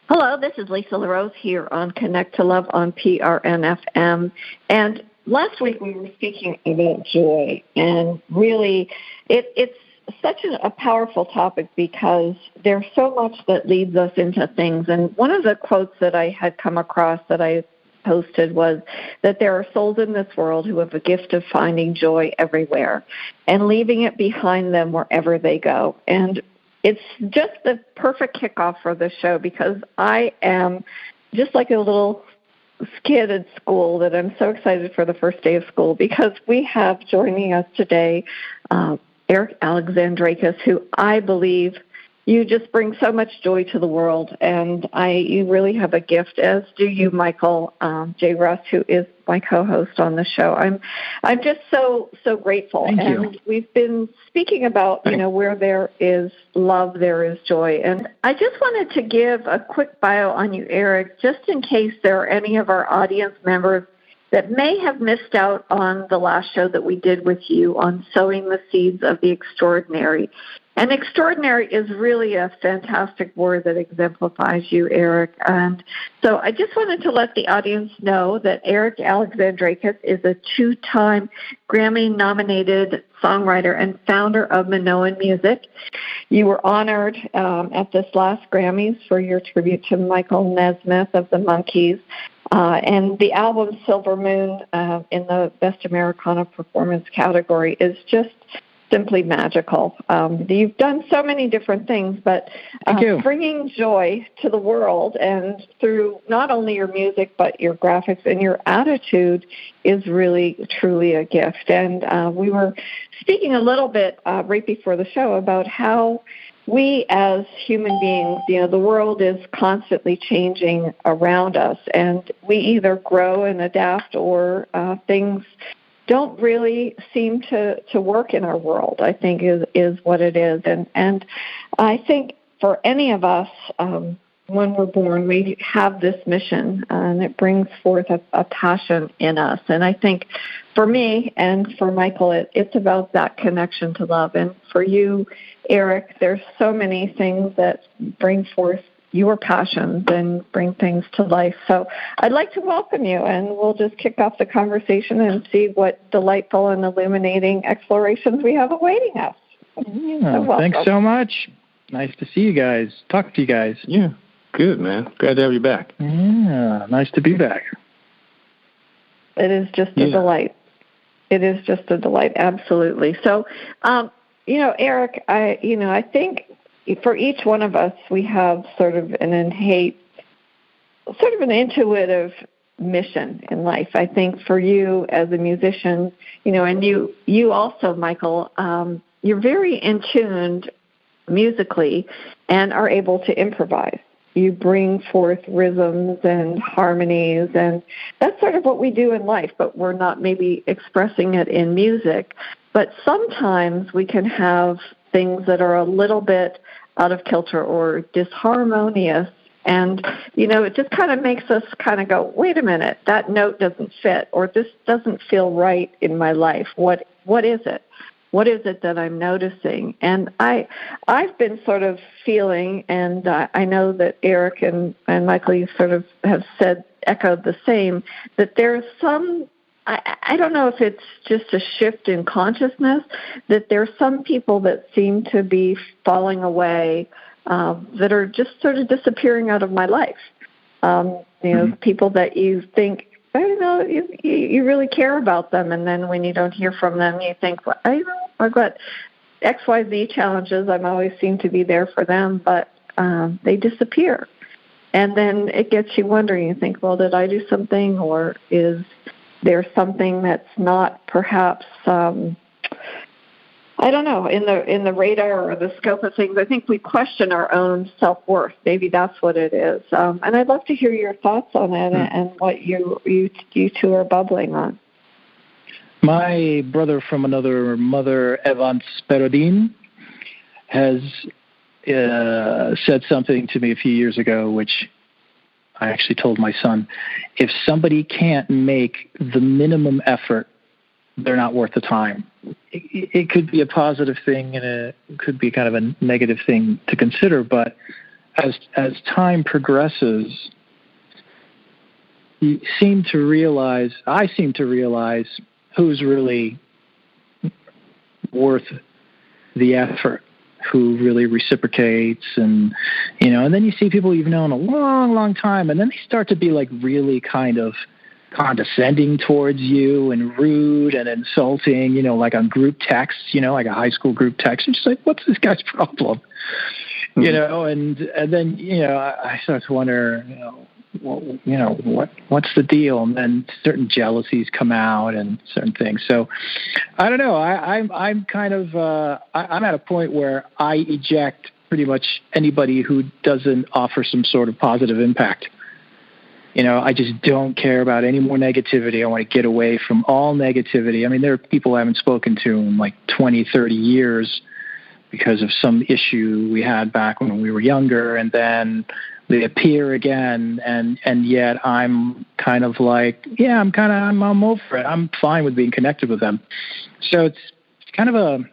Hello, this is Lisa LaRose here on Connect to Love on PRNFM. And last week we were speaking about joy, and really it's such a powerful topic because there's so much that leads us into things. And one of the quotes that I had come across that I posted was that there are souls in this world who have a gift of finding joy everywhere and leaving it behind them wherever they go. And it's just the perfect kickoff for the show because I am just like a little kid at school that I'm so excited for the first day of school because we have joining us today Eric Alexandrakis, who I believe you just bring so much joy to the world, and you really have a gift, as do you, Michael J. Russ, who is my co-host on the show. I'm just so grateful. Thank and you. We've been speaking about, where there is love, there is joy. And I just wanted to give a quick bio on you, Eric, just in case there are any of our audience members that may have missed out on the last show that we did with you on sowing the seeds of the extraordinary. And extraordinary is really a fantastic word that exemplifies you, Eric. And so I just wanted to let the audience know that Eric Alexandrakis is a 2-time Grammy-nominated songwriter and founder of Minoan Music. You were honored at this last Grammys for your tribute to Michael Nesmith of the Monkees. And the album Silver Moon in the Best Americana Performance category is just simply magical. You've done so many different things, but bringing joy to the world and through not only your music, but your graphics and your attitude is really, truly a gift. And we were speaking a little bit right before the show about how we as human beings, the world is constantly changing around us, and we either grow and adapt or things don't really seem to work in our world, I think is what it is. And I think for any of us, when we're born, we have this mission, and it brings forth a passion in us. And I think for me and for Michael, it's about that connection to love. And for you, Eric, there's so many things that bring forth your passions and bring things to life. So I'd like to welcome you, and we'll just kick off the conversation and see what delightful and illuminating explorations we have awaiting us. Yeah, thanks so much. Nice to see you guys, talk to you guys. Yeah, good, man. Glad to have you back. Yeah, nice to be back. It is just a delight. It is just a delight, absolutely. So, Eric, I think for each one of us, we have sort of an intuitive mission in life. I think for you as a musician, and you also, Michael, you're very in tuned musically and are able to improvise. You bring forth rhythms and harmonies, and that's sort of what we do in life, but we're not maybe expressing it in music. But sometimes we can have things that are a little bit out of kilter or disharmonious, and, it just kind of makes us kind of go, wait a minute, that note doesn't fit, or this doesn't feel right in my life. What is it? What is it that I'm noticing? And I've been sort of feeling, and I know that Eric and Michael, you sort of have echoed the same, that there's some, I don't know if it's just a shift in consciousness, that there's some people that seem to be falling away, that are just sort of disappearing out of my life. People that you think, you really care about them, and then when you don't hear from them, you think, well, I've got XYZ challenges. I'm always seem to be there for them, but they disappear. And then it gets you wondering, you think, well, did I do something, or is there something that's not perhaps, I don't know, in the radar or the scope of things? I think we question our own self-worth. Maybe that's what it is. And I'd love to hear your thoughts on it and what you two are bubbling on. My brother from another mother, Evan Sperodin, has said something to me a few years ago, which I actually told my son. If somebody can't make the minimum effort, they're not worth the time. It could be a positive thing, and it could be kind of a negative thing to consider, but as time progresses, I seem to realize who's really worth the effort, who really reciprocates, and then you see people you've known a long, long time, and then they start to be like really kind of condescending towards you and rude and insulting, like on group texts, like a high school group text. You're just like, what's this guy's problem? And then, I start to wonder, what's the deal? And then certain jealousies come out and certain things. So I don't know. I'm kind of, I'm at a point where I eject pretty much anybody who doesn't offer some sort of positive impact. I just don't care about any more negativity. I want to get away from all negativity. I mean, there are people I haven't spoken to in like 20, 30 years because of some issue we had back when we were younger, and then they appear again, and yet I'm kind of like, yeah, I'm over it. I'm fine with being connected with them. So it's kind of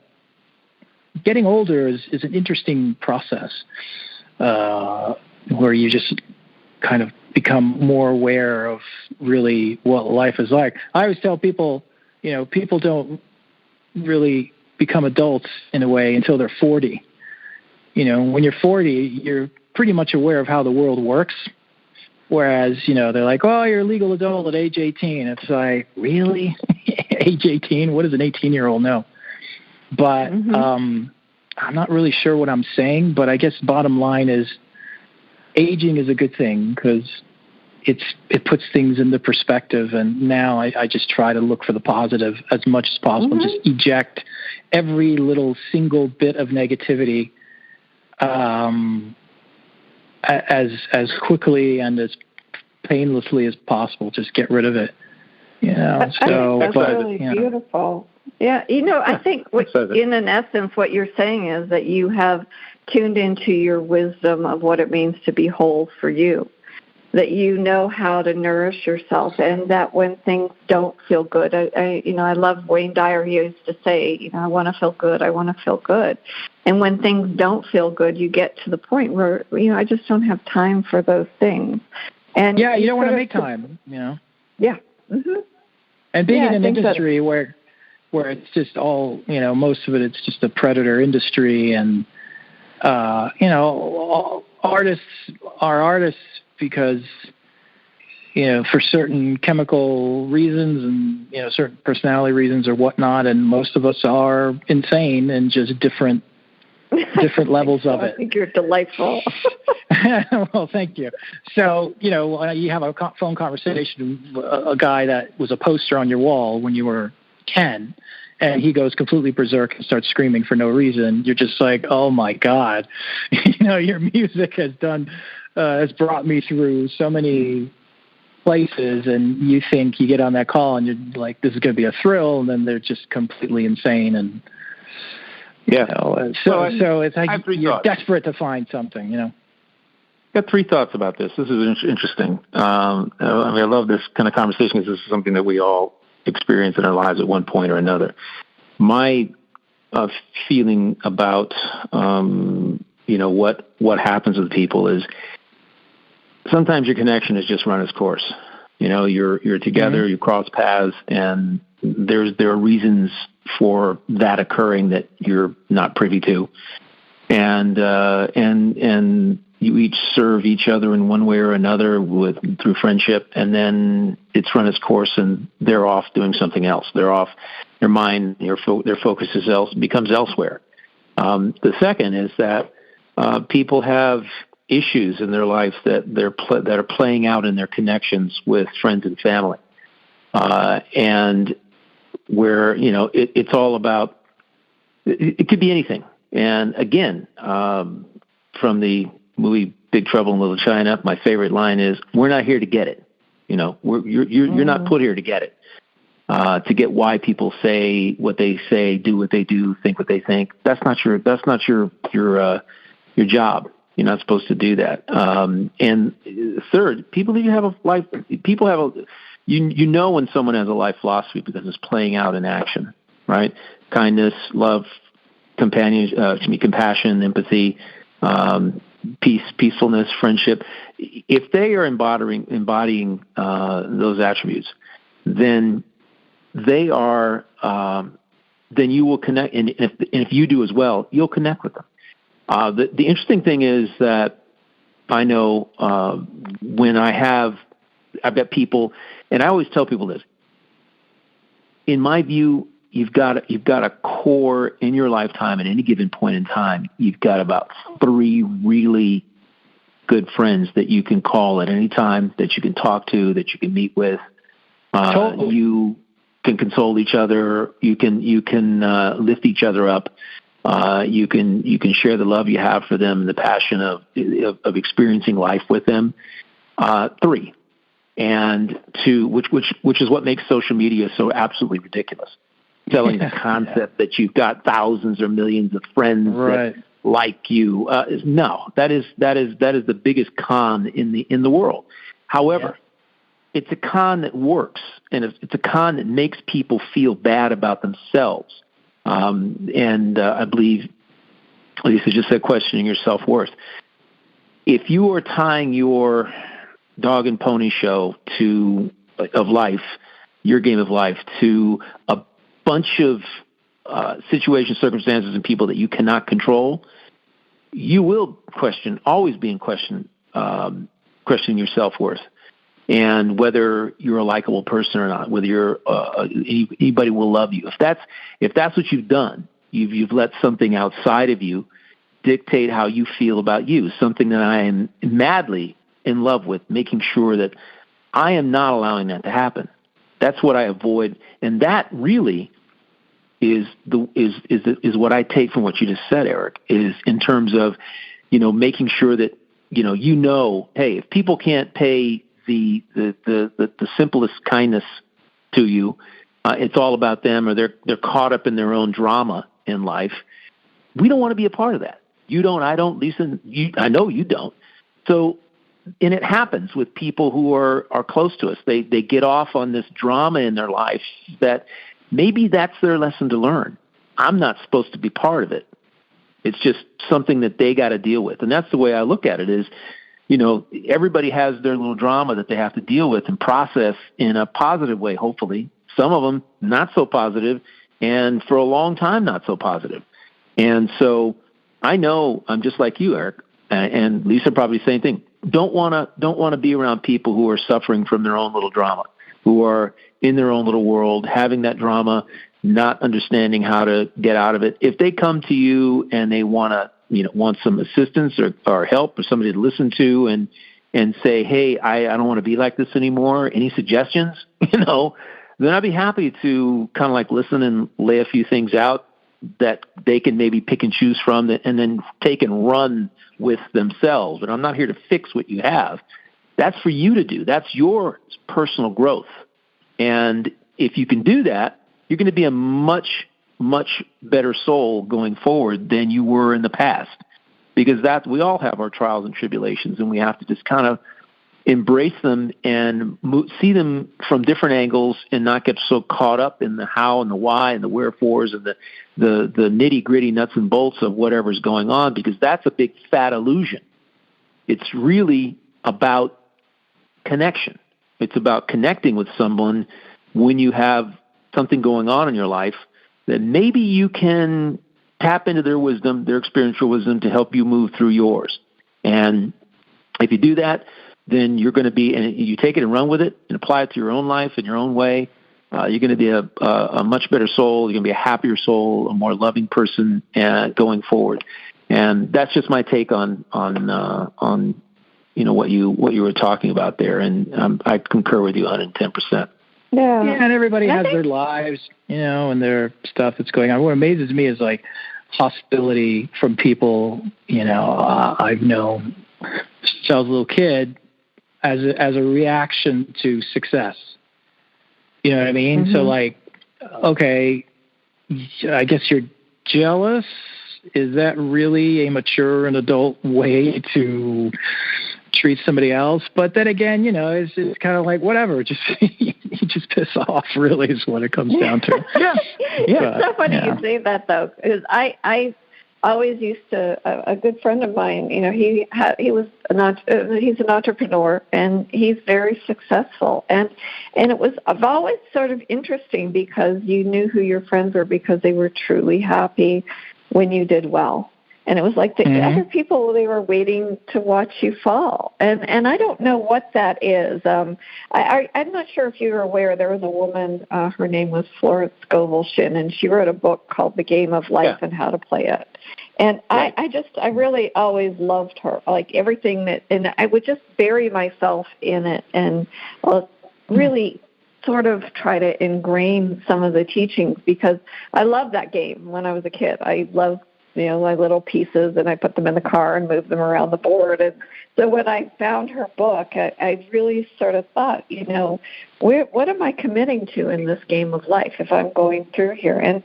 getting older is an interesting process where you just kind of become more aware of really what life is like. I always tell people, people don't really become adults in a way until they're 40. When you're 40, you're pretty much aware of how the world works. Whereas, they're like, oh, you're a legal adult at age 18. It's like, really? Age 18? What does an 18-year-old know? But I'm not really sure what I'm saying, but I guess bottom line is aging is a good thing because it puts things into perspective. And now I just try to look for the positive as much as possible, just eject every little single bit of negativity as quickly and as painlessly as possible. Just get rid of it. So that's really beautiful. Yeah, I think in an essence what you're saying is that you have tuned into your wisdom of what it means to be whole for you, that you know how to nourish yourself, and that when things don't feel good, I love Wayne Dyer. He used to say, I want to feel good. I want to feel good. And when things don't feel good, you get to the point where, I just don't have time for those things. And yeah, you don't want to make time, Yeah. And being in an industry where it's just all, most of it's just a predator industry, and artists are artists because, for certain chemical reasons and, certain personality reasons or whatnot, and most of us are insane and just different levels of it. I think you're delightful. Well, thank you. So, you have a phone conversation with a guy that was a poster on your wall when you were 10, and he goes completely berserk and starts screaming for no reason. You're just like, oh my God, your music has brought me through so many places, and you think you get on that call and you're like, this is going to be a thrill, and then they're just completely insane. And so it's like you're desperate to find something, I got three thoughts about this. This is interesting. I love this kind of conversation because this is something that we all experience in our lives at one point or another. My feeling about what happens with people is sometimes your connection has just run its course. You're together, you cross paths, and there are reasons for that occurring that you're not privy to, and you each serve each other in one way or another through friendship, and then it's run its course, and they're off doing something else. They're off. Their mind, their focus becomes elsewhere. The second is that people have issues in their life that that are playing out in their connections with friends and family, and where it's all about. It could be anything. And again, from the movie Big Trouble in Little China, my favorite line is, "We're not here to get it. You're not put here to get it. To get why people say what they say, do what they do, think what they think. That's not your job. You're not supposed to do that." And third, people that you have a life. People have a. When someone has a life philosophy because it's playing out in action, right? Kindness, love, compassion, empathy. peacefulness, friendship. If they are embodying those attributes, then they are. Then you will connect, and if you do as well, you'll connect with them. The interesting thing is that I know when I've got people, and I always tell people this. In my view, you've got a core in your lifetime at any given point in time. You've got about 3 really good friends that you can call at any time, that you can talk to, that you can meet with. Totally. You can console each other. You can lift each other up. You can share the love you have for them and the passion of experiencing life with them. 3. And 2, which is what makes social media so absolutely ridiculous. Selling the concept that you've got thousands or millions of friends that like you. No, that is the biggest con in the world. However, it's a con that works, and it's a con that makes people feel bad about themselves. And I believe Lisa just said questioning your self-worth. If you are tying your dog and pony show of life, your game of life, to a bunch of situations, circumstances, and people that you cannot control, you will always be in questioning your self-worth and whether you're a likable person or not, whether you're anybody will love you. If that's what you've done, you've let something outside of you dictate how you feel about you, something that I am madly in love with, making sure that I am not allowing that to happen. That's what I avoid, and that really is what I take from what you just said, Eric. Is in terms of making sure that hey, if people can't pay the simplest kindness to you, it's all about them, or they're caught up in their own drama in life. We don't want to be a part of that. You don't. I don't. Lisa, I know you don't. So. And it happens with people who are close to us. They get off on this drama in their life that maybe that's their lesson to learn. I'm not supposed to be part of it. It's just something that they got to deal with. And that's the way I look at it is, everybody has their little drama that they have to deal with and process in a positive way, hopefully. Some of them not so positive, and for a long time not so positive. And so I know I'm just like you, Eric, and Lisa probably the same thing. Don't want to be around people who are suffering from their own little drama, who are in their own little world, having that drama, not understanding how to get out of it. If they come to you and they want some assistance or help or somebody to listen to and say, hey, I don't want to be like this anymore. Any suggestions? Then I'd be happy to kind of like listen and lay a few things out that they can maybe pick and choose from and then take and run with themselves. But I'm not here to fix what you have. That's for you to do. That's your personal growth. And if you can do that, you're going to be a much, much better soul going forward than you were in the past. Because we all have our trials and tribulations, and we have to just kind of embrace them and see them from different angles and not get so caught up in the how and the why and the wherefores and the nitty-gritty nuts and bolts of whatever's going on, because that's a big fat illusion. It's really about connection. It's about connecting with someone when you have something going on in your life that maybe you can tap into their wisdom, their experiential wisdom, to help you move through yours. And if you do that, then you're going to be, and you take it and run with it and apply it to your own life in your own way, you're going to be a much better soul. You're going to be a happier soul, a more loving person going forward. And that's just my take on what you were talking about there. And I concur with you 110%. Yeah, and everybody has their lives, and their stuff that's going on. What amazes me is like hostility from people, I've known since I was a little kid as a reaction to success. You know what I mean? Mm-hmm. So like, okay, I guess you're jealous. Is that really a mature and adult way to treat somebody else? But then again, it's kind of like whatever. Just you just piss off. Really, is what it comes down to. It's so funny you say that though, because I always used to, a good friend of mine, he's an entrepreneur, and he's very successful. And it was always sort of interesting because you knew who your friends were because they were truly happy when you did well. And it was like the other people, they were waiting to watch you fall. And I don't know what that is. I'm not sure if you're aware, there was a woman, her name was Florence Scovel-Shinn, and she wrote a book called The Game of Life and How to Play It. And right. I really always loved her, like everything and I would just bury myself in it and really sort of try to ingrain some of the teachings because I loved that game when I was a kid. I loved my little pieces, and I put them in the car and moved them around the board. And so when I found her book, I really sort of thought, what am I committing to in this game of life if I'm going through here? And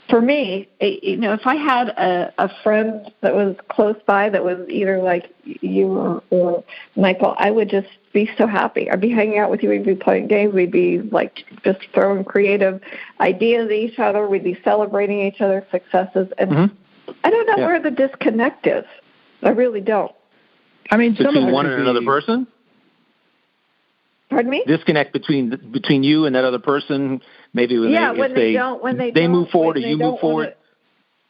for me, if I had a friend that was close by that was either like you or Michael, I would just be so happy. I'd be hanging out with you. We'd be playing games. We'd be like just throwing creative ideas at each other. We'd be celebrating each other's successes. And I don't know where the disconnect is. I really don't. I mean, between one and another person? Pardon me? Disconnect between you and that other person, maybe when they move forward or you move forward.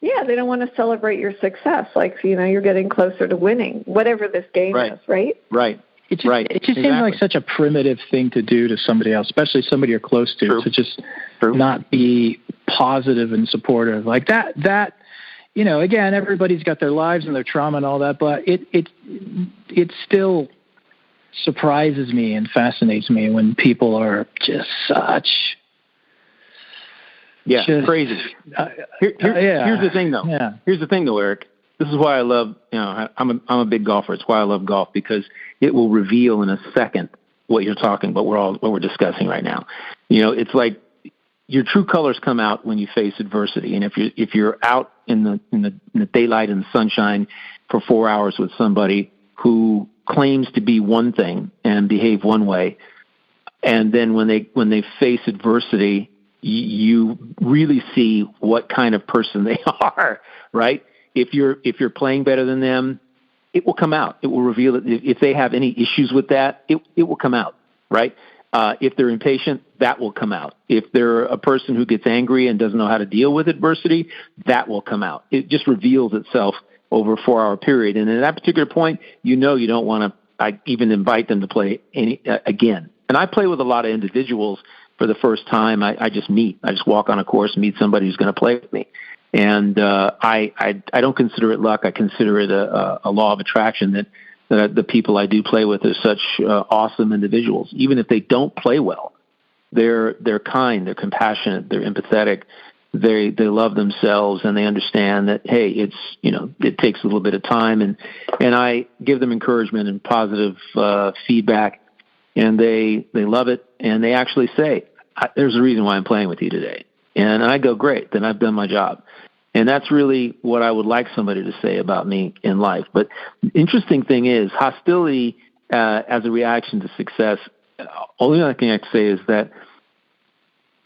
They don't want to celebrate your success, like you're getting closer to winning, whatever this game is, right? Right. It just seems like such a primitive thing to do to somebody else, especially somebody you're close to, to just not be positive and supportive like that. Again, everybody's got their lives and their trauma and all that, but it still surprises me and fascinates me when people are just such crazy. Here's the thing, though. Yeah. Here's the thing, though, Eric. This is why I love. I'm a big golfer. It's why I love golf because it will reveal in a second what you're talking about. What we're discussing right now. It's like your true colors come out when you face adversity, and if you're out in the daylight and the sunshine for 4 hours with somebody who claims to be one thing and behave one way, and then when they face adversity, you really see what kind of person they are, right? If you're playing better than them, it will come out. It will reveal it. If they have any issues with that, it will come out, right? If they're impatient, that will come out. If they're a person who gets angry and doesn't know how to deal with adversity, that will come out. It just reveals itself over a 4-hour period. And at that particular point, you don't want to even invite them to play again. And I play with a lot of individuals for the first time. I just walk on a course, meet somebody who's going to play with me. And I don't consider it luck. I consider it a law of attraction that the people I do play with are such awesome individuals. Even if they don't play well, they're kind, they're compassionate, they're empathetic, they love themselves, and they understand that, hey, it's it takes a little bit of time, and I give them encouragement and positive feedback, and they love it, and they actually say, there's a reason why I'm playing with you today. And I go, great, then I've done my job. And that's really what I would like somebody to say about me in life. But the interesting thing is hostility as a reaction to success. Only other thing I can say is that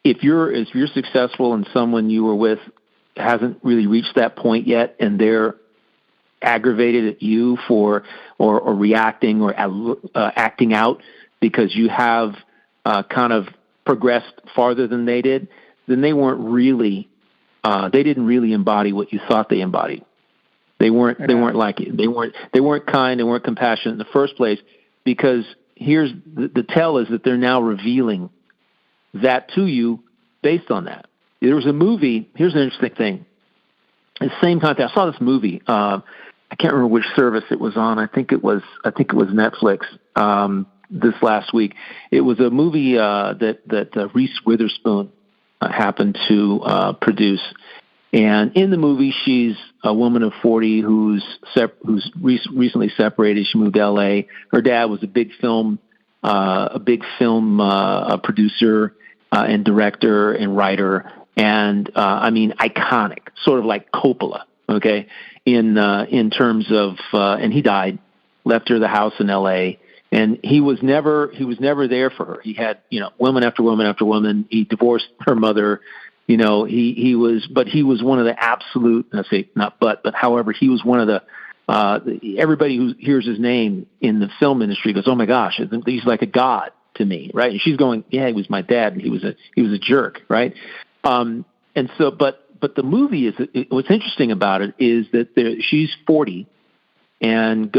if you're successful and someone you were with hasn't really reached that point yet, and they're aggravated at you for or reacting or acting out because you have kind of progressed farther than they did, then they weren't really. They didn't really embody what you thought they embodied. They weren't like you. They weren't kind. They weren't compassionate in the first place. Because here's the tell is that they're now revealing that to you based on that. There was a movie. Here's an interesting thing. The same context. I saw this movie. I can't remember which service it was on. I think it was Netflix. This last week, it was a movie that Reese Witherspoon happened to produce. And in the movie, she's a woman of 40 who's recently separated. She moved to L.A. Her dad was a big film producer and director and writer, and iconic, sort of like Coppola. Okay, in terms of and he died, left her the house in L.A. And he was never there for her. He had, woman after woman after woman. He divorced her mother he was one of the absolute, let's say not but however, he was one of the, everybody who hears his name in the film industry goes, oh my gosh, he's like a god to me, right? And she's going, yeah, he was my dad, and he was a jerk, right? And so, but the movie what's interesting about it is that she's 40 and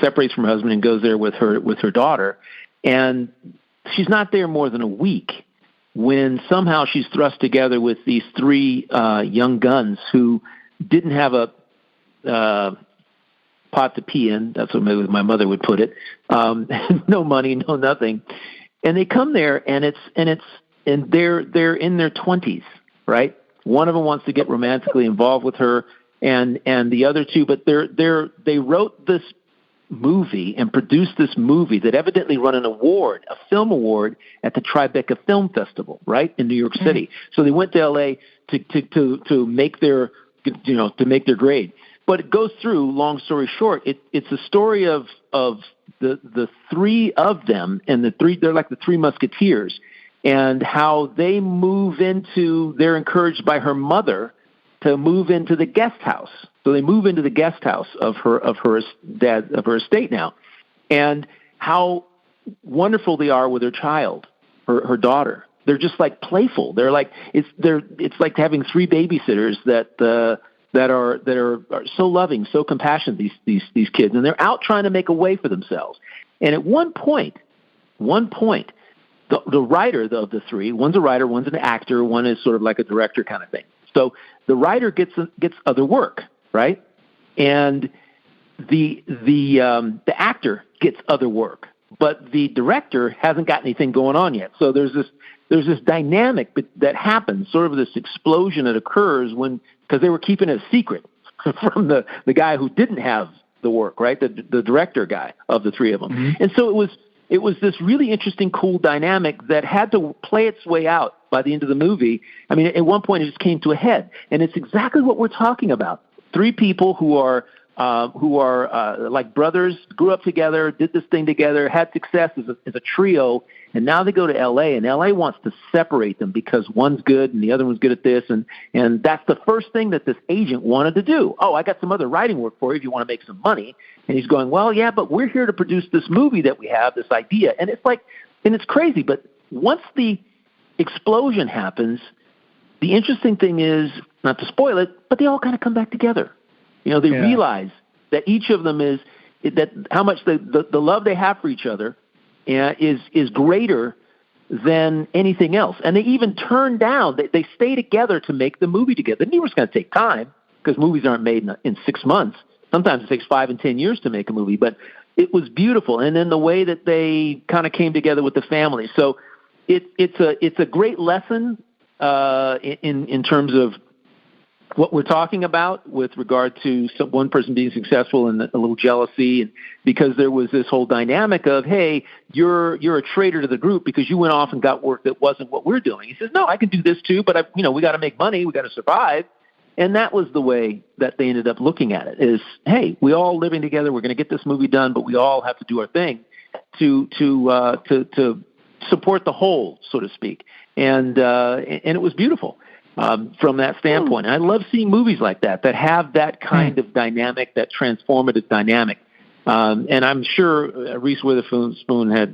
separates from her husband and goes there with her daughter, and she's not there more than a week when somehow she's thrust together with these three young guns who didn't have a pot to pee in. That's what my mother would put it. No money, no nothing, and they come there, and they're in their 20s, right? One of them wants to get romantically involved with her, and the other two, but they wrote this movie and produced this movie that evidently won an award, a film award, at the Tribeca Film Festival, right, in New York City. So they went to L.A. to make their grade. But it goes through, long story short, it's a story of the three of them, and they're like the three musketeers, and how they they're encouraged by her mother to move into the guest house. So they move into the guest house of her estate now, and how wonderful they are with her child, her daughter. They're just like playful. They're like it's like having three babysitters that are so loving, so compassionate, these kids, and they're out trying to make a way for themselves. And at one point, the writer of the three, one's a writer, one's an actor, one is sort of like a director kind of thing. So the writer gets other work, right? And the actor gets other work, but the director hasn't got anything going on yet. So there's this dynamic that happens, sort of this explosion that occurs because they were keeping it a secret from the guy who didn't have the work, right? The director guy of the three of them. Mm-hmm. And so it was this really interesting, cool dynamic that had to play its way out by the end of the movie. I mean, at one point it just came to a head, and it's exactly what we're talking about. Three people who are like brothers, grew up together, did this thing together, had success as a trio, and now they go to L.A., and L.A. wants to separate them because one's good and the other one's good at this, and that's the first thing that this agent wanted to do. Oh, I got some other writing work for you if you want to make some money. And he's going, well, yeah, but we're here to produce this movie that we have, this idea. And it's crazy, but once the explosion happens, the interesting thing is, not to spoil it, but they all kind of come back together. They realize that each of them that how much the love they have for each other is greater than anything else. And they even turn down, they stay together to make the movie together. They knew it was going to take time because movies aren't made in 6 months. Sometimes it takes 5 and 10 years to make a movie, but it was beautiful. And then the way that they kind of came together with the family. So it's a great lesson in terms of what we're talking about with regard to one person being successful and a little jealousy, and because there was this whole dynamic of, hey, you're a traitor to the group because you went off and got work that wasn't what we're doing. He says, no, I can do this too, but we got to make money, we got to survive. And that was the way that they ended up looking at it is, hey, we all living together, we're going to get this movie done, but we all have to do our thing to support the whole, so to speak. And it was beautiful. From that standpoint. And I love seeing movies like that have that kind of dynamic, that transformative dynamic. And I'm sure Reese Witherspoon,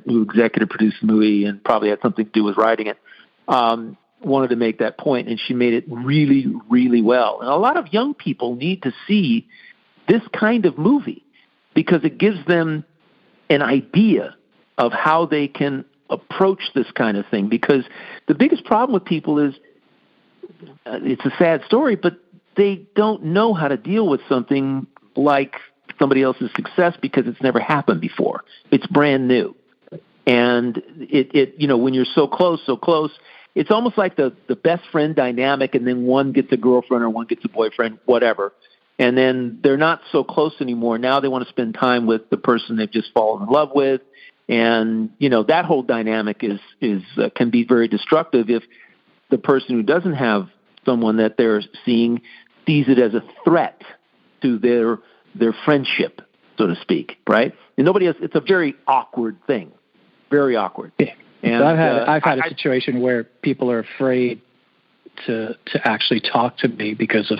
who executive produced the movie and probably had something to do with writing it, wanted to make that point, and she made it really, really well. And a lot of young people need to see this kind of movie because it gives them an idea of how they can approach this kind of thing. Because the biggest problem with people is, it's a sad story, but they don't know how to deal with something like somebody else's success because it's never happened before. It's brand new. And when you're so close, it's almost like the best friend dynamic, and then one gets a girlfriend or one gets a boyfriend, whatever. And then they're not so close anymore. Now they want to spend time with the person they've just fallen in love with. And, that whole dynamic can be very destructive if the person who doesn't have someone that they're seeing sees it as a threat to their friendship, so to speak, right? And nobody else. It's a very awkward thing, very awkward. Yeah. And I've had a situation where people are afraid to actually talk to me because of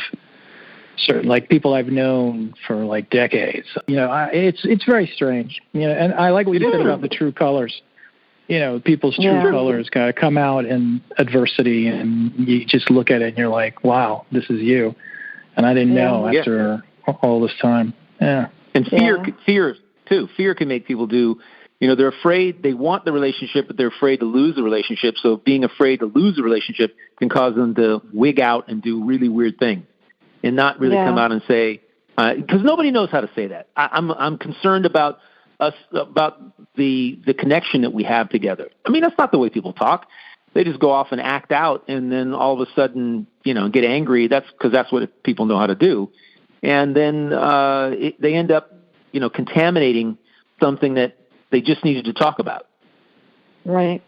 certain, like, people I've known for like decades. It's very strange. And I like what you said about the true colors. People's true colors kind of come out in adversity, and you just look at it and you're like, wow, this is you. And I didn't know after all this time. Yeah. And fear too. Fear can make people do, they're afraid, they want the relationship, but they're afraid to lose the relationship. So being afraid to lose the relationship can cause them to wig out and do really weird things and not really come out and say, because nobody knows how to say that. I'm concerned about us, about the connection that we have together. I mean, that's not the way people talk. They just go off and act out, and then all of a sudden, get angry. That's because that's what people know how to do. And then they end up, contaminating something that they just needed to talk about. Right.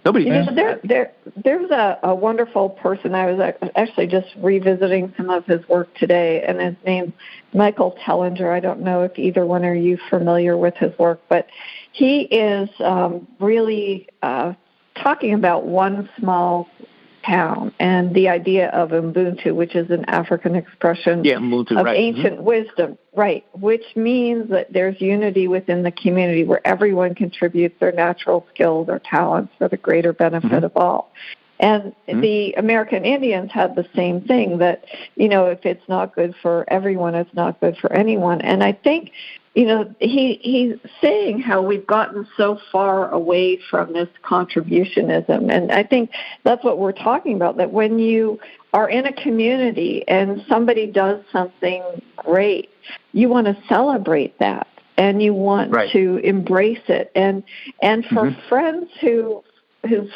Nobody. There's a wonderful person. I was actually just revisiting some of his work today, and his name's Michael Tellinger. I don't know if either one are you familiar with his work, but he is really talking about one small town and the idea of Ubuntu, which is an African expression Ubuntu, of ancient wisdom, right, which means that there's unity within the community where everyone contributes their natural skills or talents for the greater benefit of all. And the American Indians had the same thing, that, if it's not good for everyone, it's not good for anyone. And I think, he's saying how we've gotten so far away from this contributionism. And I think that's what we're talking about, that when you are in a community and somebody does something great, you want to celebrate that and you want to embrace it. And for friends who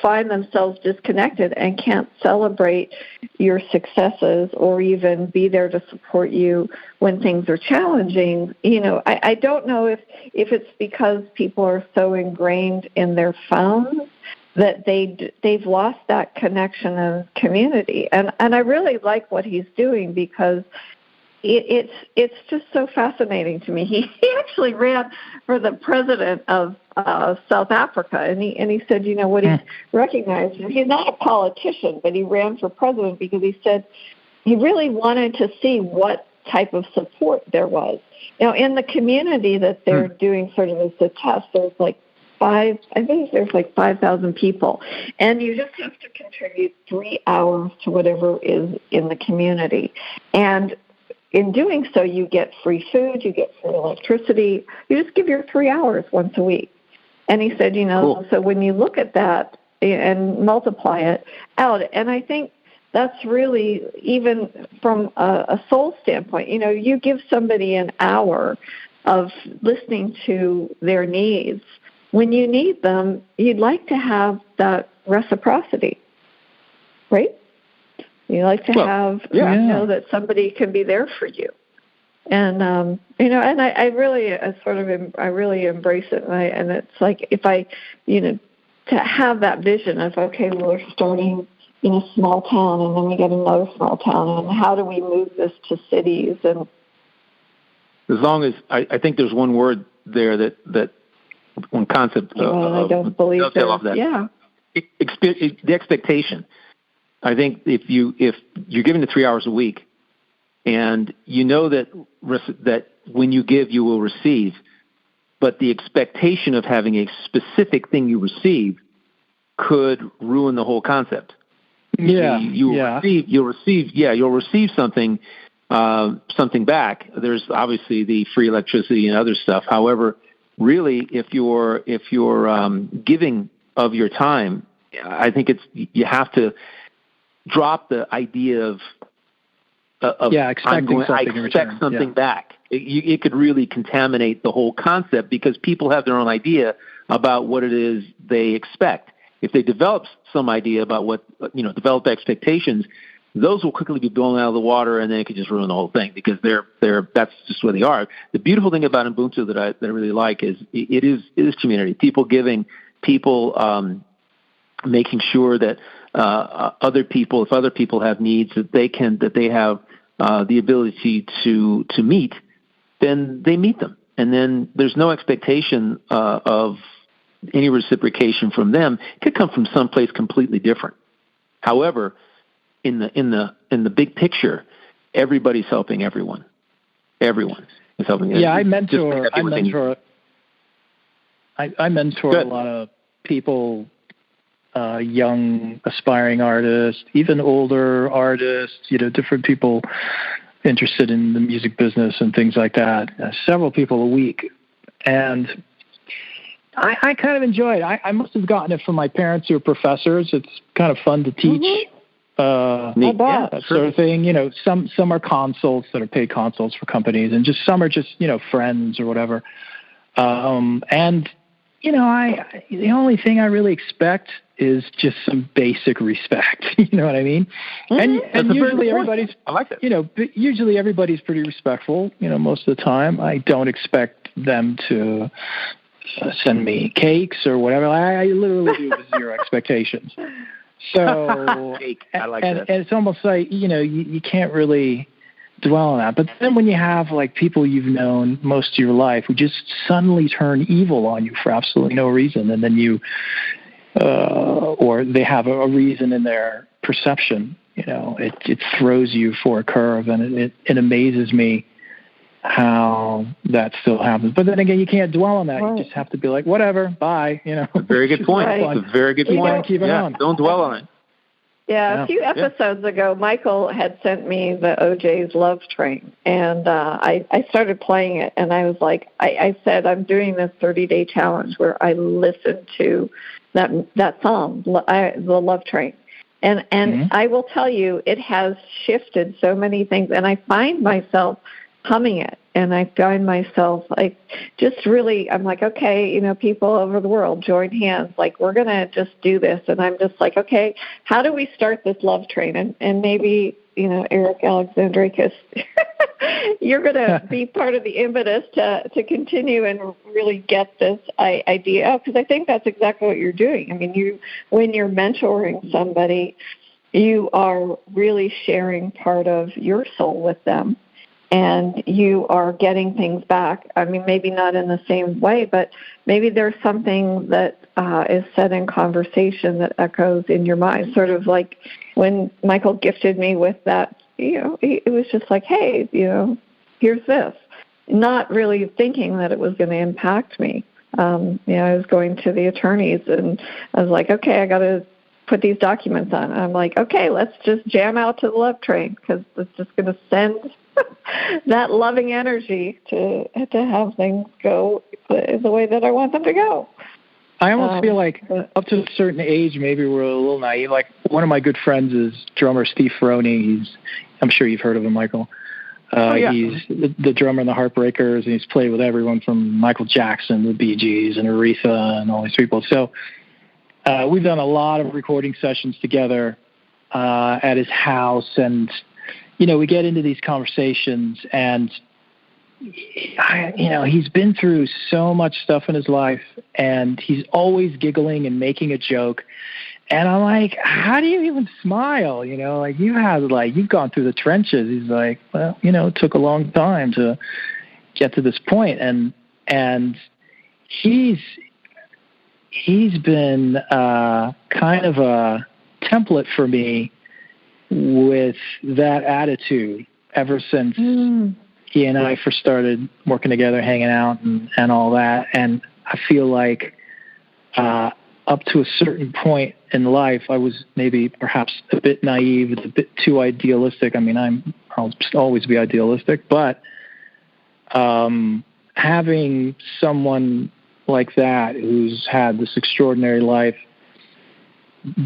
find themselves disconnected and can't celebrate your successes or even be there to support you when things are challenging, I don't know if it's because people are so ingrained in their phones that they've lost that connection and community. And I really like what he's doing, because it's just so fascinating to me. He actually ran for the president of South Africa, and he said, what he recognized, he's not a politician, but he ran for president because he said he really wanted to see what type of support there was. In the community that they're doing sort of as a test, there's like 5,000 people, and you just have to contribute 3 hours to whatever is in the community. And in doing so, you get free food, you get free electricity. You just give your 3 hours once a week. And he said, so when you look at that and multiply it out, and I think that's really, even from a soul standpoint, you give somebody an hour of listening to their needs. When you need them, you'd like to have that reciprocity, right? You like to have, know that somebody can be there for you. And, and I really I really embrace it. And it's like, if I, to have that vision of, okay, we're starting in a small town, and then we get another small town, and how do we move this to cities? And as long as, I think there's one word there that one concept I don't believe that. Yeah. The expectation. I think if you're given the 3 hours a week, and that when you give, you will receive, but the expectation of having a specific thing you receive could ruin the whole concept. Yeah, you'll receive something back. There's obviously the free electricity and other stuff. However, really, if you're giving of your time, I think you have to drop the idea of expecting something back. It could really contaminate the whole concept, because people have their own idea about what it is they expect. If they develop some idea about develop expectations, those will quickly be blown out of the water, and then it could just ruin the whole thing, because that's just where they are. The beautiful thing about Ubuntu that I really like is it is community. People giving, people making sure that if other people have needs that they have the ability to meet, then they meet them, and then there's no expectation of any reciprocation from them. It could come from someplace completely different. However, in the big picture, everybody's helping everyone. Everyone is helping. Yeah, I mentor a lot of people, young aspiring artists, even older artists, different people interested in the music business and things like that. Several people a week. And I kind of enjoy it. I must have gotten it from my parents who are professors. It's kind of fun to teach. That sort of thing. Some are consults that are paid consults for companies, and just some are just friends or whatever. And the only thing I really expect is just some basic respect. You know what I mean? Mm-hmm. And usually everybody's, I like that. Usually everybody's pretty respectful. Most of the time, I don't expect them to send me cakes or whatever. I literally do with zero expectations. So, I like that. And it's almost like, you can't really dwell on that. But then when you have like people you've known most of your life who just suddenly turn evil on you for absolutely no reason, and then or they have a reason in their perception, it throws you for a curve, and it amazes me how that still happens. But then again, you can't dwell on that. Right. You just have to be like, whatever, bye. A very good point. Right. It's a very good point. Keep it on. Don't dwell on it. Yeah, a few episodes ago, Michael had sent me the OJ's Love Train, and I started playing it, and I was like, I said, I'm doing this 30-day challenge where I listen to that song, the Love Train. And mm-hmm. I will tell you, it has shifted so many things, and I find myself humming it, and I find myself like just really, I'm like, okay, people over the world join hands, like we're going to just do this. And I'm just like, okay, how do we start this love train? And maybe, Eric Alexandrakis, you're going to be part of the impetus to continue and really get this idea, because I think that's exactly what you're doing. I mean, when you're mentoring somebody, you are really sharing part of your soul with them. And you are getting things back. I mean, maybe not in the same way, but maybe there's something that is said in conversation that echoes in your mind. Sort of like when Michael gifted me with that, it was just like, hey, here's this. Not really thinking that it was going to impact me. I was going to the attorneys, and I was like, okay, I got to put these documents on. And I'm like, okay, let's just jam out to the love train, because it's just going to send that loving energy to have things go the way that I want them to go. I almost feel like up to a certain age, maybe we're a little naive. Like one of my good friends is drummer Steve Ferroni. I'm sure you've heard of him, Michael. He's the drummer in the Heartbreakers, and he's played with everyone from Michael Jackson, the Bee Gees, and Aretha, and all these people. So we've done a lot of recording sessions together at his house, and we get into these conversations, and he's been through so much stuff in his life, and he's always giggling and making a joke. And I'm like, how do you even smile? You've gone through the trenches. He's like, well, it took a long time to get to this point. And he's been kind of a template for me with that attitude ever since he and I first started working together, hanging out and all that. And I feel like up to a certain point in life, I was maybe perhaps a bit naive, a bit too idealistic. I mean, I'll always be idealistic, but having someone like that who's had this extraordinary life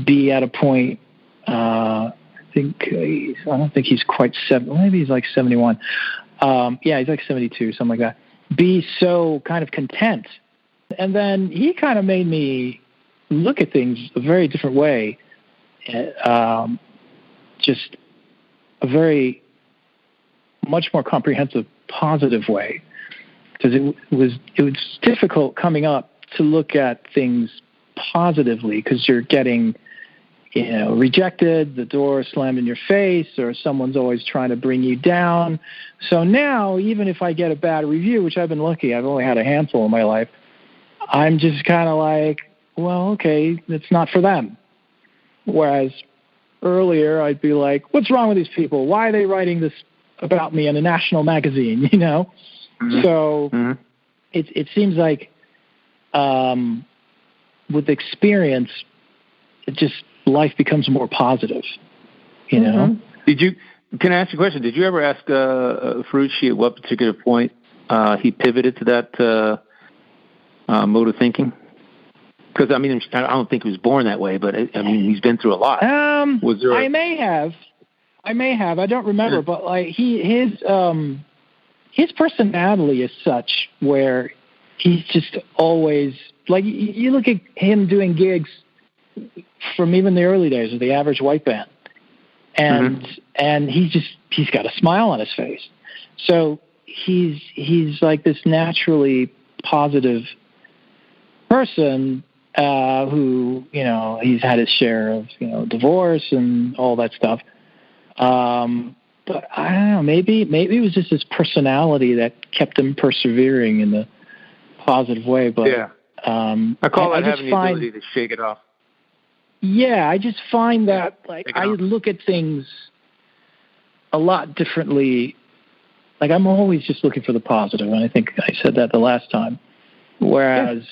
be at a point, I don't think he's quite 70. Maybe he's like 71. He's like 72, something like that. Be so kind of content. And then he kind of made me look at things a very different way. Just a very much more comprehensive, positive way. Because it was difficult coming up to look at things positively, because you're getting rejected, the door slammed in your face, or someone's always trying to bring you down. So now, even if I get a bad review, which I've been lucky, I've only had a handful in my life, I'm just kind of like, well, okay, it's not for them. Whereas earlier, I'd be like, what's wrong with these people? Why are they writing this about me in a national magazine, you know? Mm-hmm. So it seems like with experience, life becomes more positive, you know? Can I ask you a question? Did you ever ask Ferrucci at what particular point he pivoted to that mode of thinking? Because, I mean, I don't think he was born that way, but, I mean, he's been through a lot. Was there I may have. I don't remember, but, like, his personality is such where he's just always, like, you look at him doing gigs from even the early days of the Average White Band, and he's got a smile on his face. So he's like this naturally positive person who, you know, he's had his share of, you know, divorce and all that stuff. But I don't know, maybe it was just his personality that kept him persevering in the positive way. But I call that having the ability to shake it off. Yeah, I just find that, like, I look at things a lot differently. Like, I'm always just looking for the positive, and I think I said that the last time. Whereas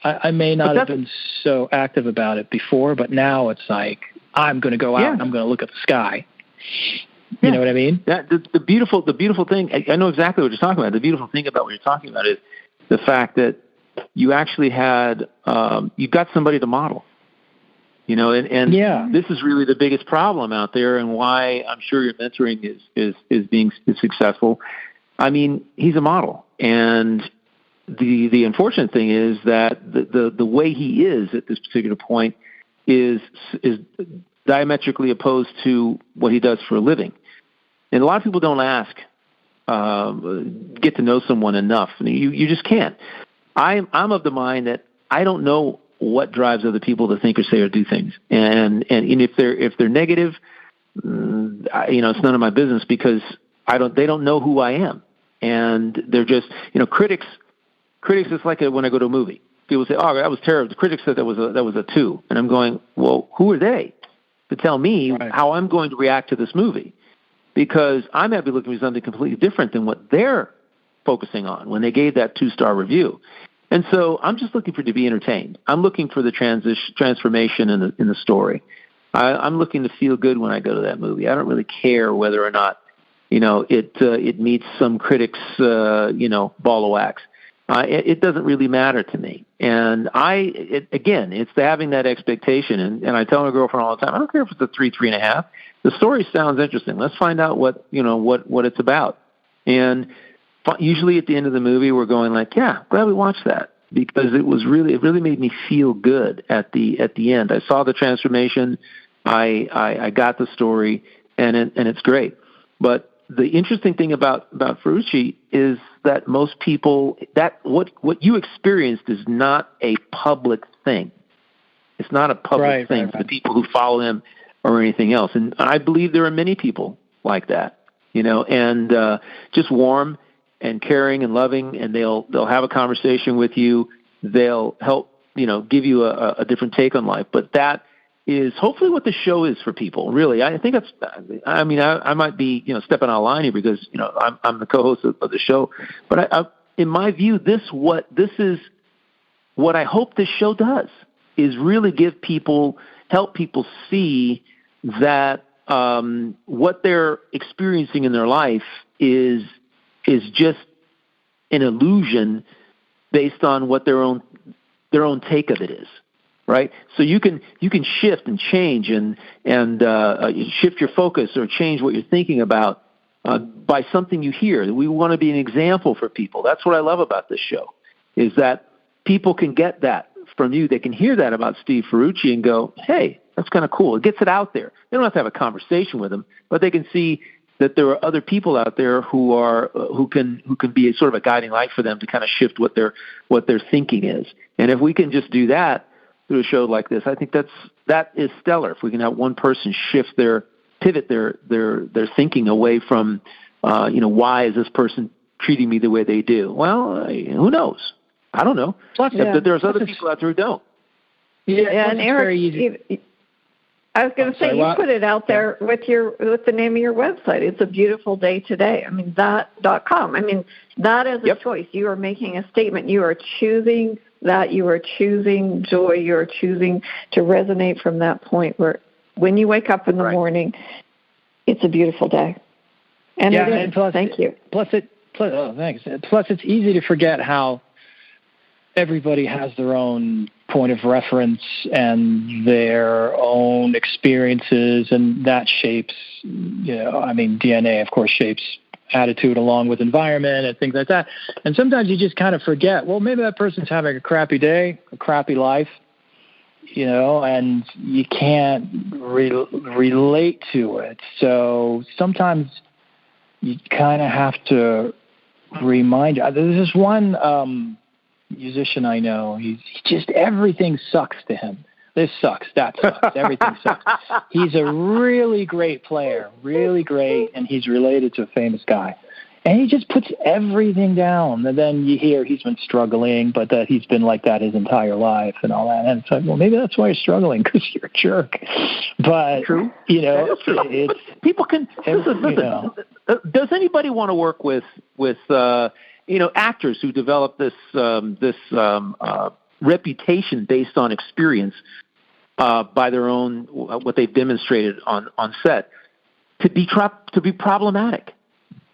I may not have been so active about it before, but now it's like, I'm going to go out and I'm going to look at the sky. You know what I mean? The beautiful thing, I know exactly what you're talking about. The beautiful thing about what you're talking about is the fact that you actually had, you got somebody to model. You know, and this is really the biggest problem out there, and why I'm sure your mentoring is being successful. I mean, he's a model, and the unfortunate thing is that the way he is at this particular point is diametrically opposed to what he does for a living. And a lot of people don't ask, get to know someone enough. I mean, you just can't. I'm of the mind that I don't know what drives other people to think or say or do things, and if they're negative, you know, it's none of my business, because they don't know who I am, and they're just, you know, critics is like when I go to a movie. People say, "Oh, that was terrible." The critics said that was a 2, and I'm going, "Well, who are they to tell me how I'm going to react to this movie?" Because I might be looking for something completely different than what they're focusing on when they gave that 2-star review. And so I'm just looking to be entertained. I'm looking for the transformation in the story. I'm looking to feel good when I go to that movie. I don't really care whether or not, you know, it meets some critics, you know, ball of wax. It doesn't really matter to me. And it's having that expectation. And I tell my girlfriend all the time, I don't care if it's a 3.5. The story sounds interesting. Let's find out what it's about. And usually at the end of the movie, we're going like, yeah, glad we watched that, because it really made me feel good at the end. I saw the transformation. I got the story, and it's great. But the interesting thing about Ferrucci is that most people, that what you experienced is not a public thing. It's not a public thing for the people who follow him or anything else. And I believe there are many people like that, you know, and just warm and caring and loving, and they'll have a conversation with you. They'll help, you know, give you a different take on life. But that is hopefully what the show is for people. Really, I think I might be, you know, stepping out of line here because, you know, I'm the co-host of the show. But in my view, this is what I hope this show does, is really help people see that what they're experiencing in their life is just an illusion based on what their own take of it is, right? So you can shift and change and shift your focus or change what you're thinking about by something you hear. We want to be an example for people. That's what I love about this show, is that people can get that from you. They can hear that about Steve Ferrucci and go, hey, that's kind of cool. It gets it out there. They don't have to have a conversation with him, but they can see that there are other people out there who can be sort of a guiding light for them to kind of shift what their thinking is. And if we can just do that through a show like this, I think that is stellar. If we can have one person pivot their thinking away from, you know, why is this person treating me the way they do? Well, who knows? I don't know. But there's other people out there who don't. Yeah, and Eric, I was going to say, you put it out there with the name of your website. It's a beautiful day today. I mean, that.com. I mean, that is a choice. You are making a statement. You are choosing that. You are choosing joy. You are choosing to resonate from that point where when you wake up in the morning, it's a beautiful day. And it is. And plus, thank you. Thanks. Plus, it's easy to forget how everybody has their own point of reference and their own experiences, and that shapes, DNA, of course, shapes attitude along with environment and things like that. And sometimes you just kind of forget, well, maybe that person's having a crappy day, a crappy life, and you can't relate to it. So sometimes you kind of have to remind you. There's this one musician I know. He's just, everything sucks to him. This sucks. That sucks. Everything sucks. He's a really great player, really great, and he's related to a famous guy. And he just puts everything down. And then you hear he's been struggling, but that he's been like that his entire life and all that. And it's like, well, maybe that's why you're struggling, because you're a jerk. But, true. It's, people can, listen, does anybody want to work with actors who develop this reputation based on experience by their own, what they've demonstrated on set, to be problematic?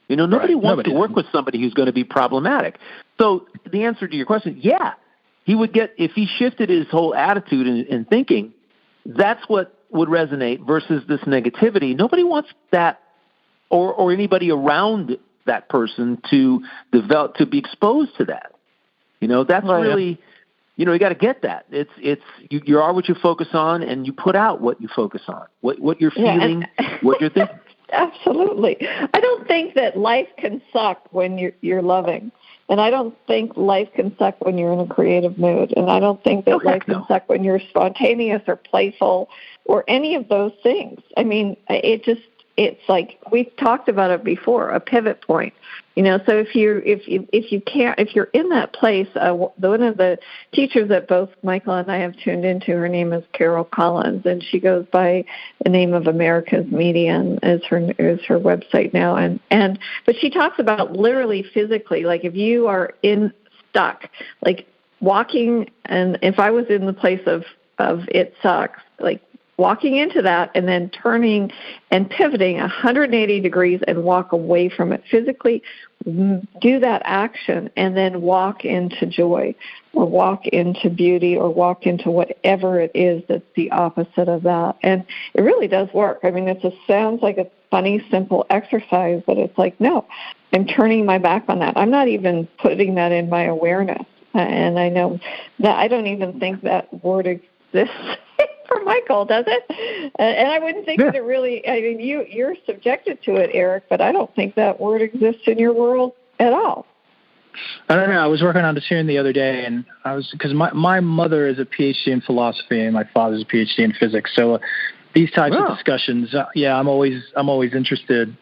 Nobody wants to work with somebody who's going to be problematic. So the answer to your question, he would get, if he shifted his whole attitude and thinking, that's what would resonate versus this negativity. Nobody wants that or anybody around that person to develop, to be exposed to that. That's really, you got to get that. You are what you focus on, and you put out what you focus on, what you're feeling, what you're thinking. Absolutely. I don't think that life can suck when you're loving. And I don't think life can suck when you're in a creative mood. And I don't think that life can suck when you're spontaneous or playful or any of those things. I mean, it's like we've talked about it before, a pivot point. So if you're in that place, one of the teachers that both Michael and I have tuned into, her name is Carol Collins, and she goes by the name of America's Median is her website now, but she talks about literally physically, like if you are stuck, like walking, and if I was in the place of it sucks, like walking into that and then turning and pivoting 180 degrees and walk away from it physically, do that action, and then walk into joy or walk into beauty or walk into whatever it is that's the opposite of that. And it really does work. I mean, sounds like a funny, simple exercise, but it's like, no, I'm turning my back on that. I'm not even putting that in my awareness. And I know that I don't even think that word exists for Michael, does it? And I wouldn't think that it really, I mean, you're subjected to it, Eric, but I don't think that word exists in your world at all. I don't know. I was working on a tune the other day, and because my mother is a PhD in philosophy and my father's a PhD in physics. So these types of discussions, I'm always interested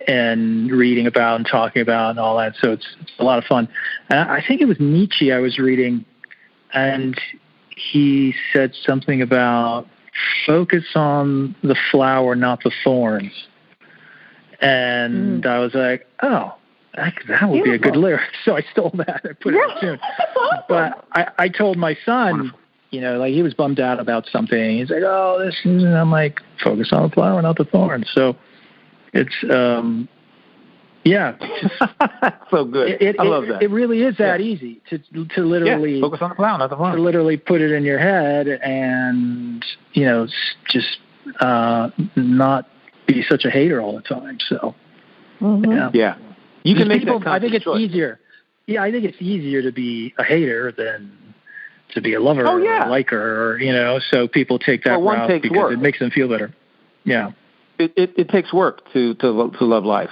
in reading about and talking about and all that. So it's a lot of fun. And I think it was Nietzsche I was reading, and he said something about focus on the flower, not the thorns. And I was like, oh, that would be a good lyric. So I stole that and put it in tune. But I told my son, like he was bummed out about something. He's like, oh, this is, and I'm like, focus on the flower, not the thorns. So it's, so good. I love that. It really is that easy to literally focus on the flower, not the thorns. To literally put it in your head and, just not be such a hater all the time. So, you can make that. I think it's easier. Yeah, I think it's easier to be a hater than to be a lover or a liker, or so people take that route because it makes them feel better. Yeah, it takes work to love life